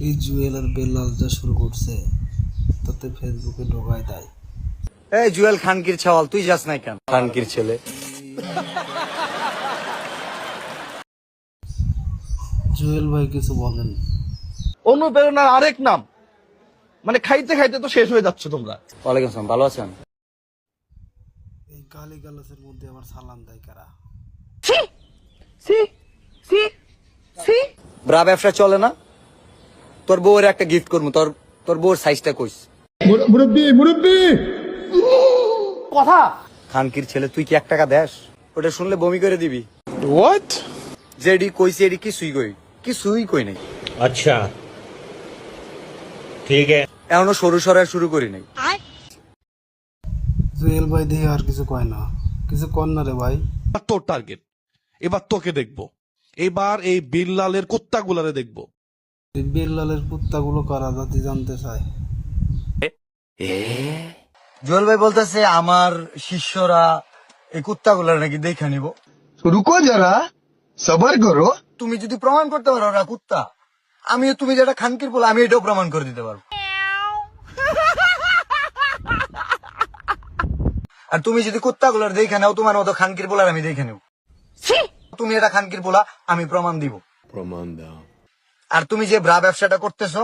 এই জুয়েল আর বেলাল যা শুরু করছে তাতে ফেসবুকে ঢোকায় দেয়। এই জুয়েল খানকির ছাওয়াল, তুই যাস নাই কেন? খানকির ছেলে। জুয়েল ভাই কিছু বলেন। অনুপ্রেরণার আরেক নাম, মানে খাইতে খাইতে তো শেষ হয়ে যাচ্ছে তোমরা। ওয়ালাইকুম আসসালাম, ভালো আছেন? এই গালি গালাসের মধ্যে আবার সালাম দেয় কারা? ব্রা ব্যবসা চলে না? তোর বউয়ের একটা গিফট করবো, তোর বউর সাইজটা কইস। মুরব্বি কথা। খানকির ছেলে, তুই কি 1 টাকা দেস? ওটা শুনলে বমি করে দিবি। হোয়াট? যেডি কইছি এডি কিছুই কই নাই। अच्छा ठीक है। এখনো সরু সরাই শুরু করি নাই। জুয়েল ভাই দেখে আর কিছু কয় না, কিছু কর না রে ভাই। তোর টার্গেট, এবার তোকে দেখবো। এবার এই বিল্লালের কুত্তাগুলারে দেখবো। এই বেলালের কুত্তাগুলো কারা জাতি জানতে চায়। জুয়েল ভাই বলতেছে আমার শিষ্যরা এই কুত্তাগুলো নাকি দেখে নিব। रुको जरा सबर करो। তুমি যদি প্রমাণ করতে পারো ওরা কুত্তা, আমিও তুমি যেটা খানকির বলে আমি এটাও প্রমাণ করে দিতে পারবো। আর তুমি যদি কুত্তাগুলোর দেখে নাও, তোমার মতো খানকির বলার আমি দেখে নেব। তুমি এটা খানকির বলা, আমি প্রমাণ দিব। प्रमाण दाও। আর তুমি যে ব্রা ব্যবসাটা করতেছো,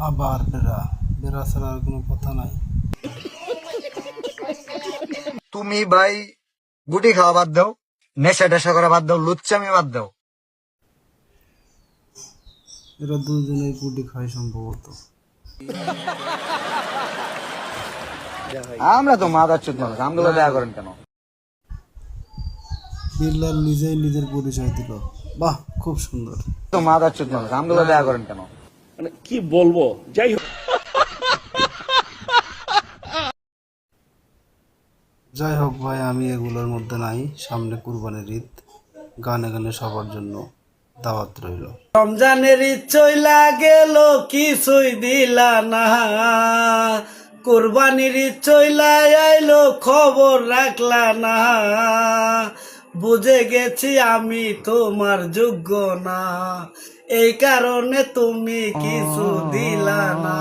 আবার বেড়া ছাড়া আর কোনো কথা নাই। তুমি ভাই গুটি খাওয়া বাদ দাও, নেশা টেশা করা বাদ দাও, লুচ্চামি বাদ দাও। এরা দুজনেই গুটি খায় সম্ভবত। আমরা তো মাদারচোদ মানুষ, আমগুলো দয়া করেন কেন? বেলাল নিজেই নিজের পরিচয় দিল, বাহ খুব সুন্দর। তো মাদারচোদ মানুষ, আমগুলো দয়া করেন কেন? মানে কি বলবো, যাই হোক। যাই হোক ভাই, আমি এগুলোর মধ্যে নাই। সামনে কুরবানির ঈদ, গানে গানে সবার জন্য দাওয়াত রইল। রমজানের ঈদ চইলা গেল, কিছুই দিলা না। কুরবানির ঈদ চইলা আইলো, খবর রাখলা না। বুঝে গেছি আমি তোমার যোগ্য না, এই কারণে তুমি কিছু দিলা না।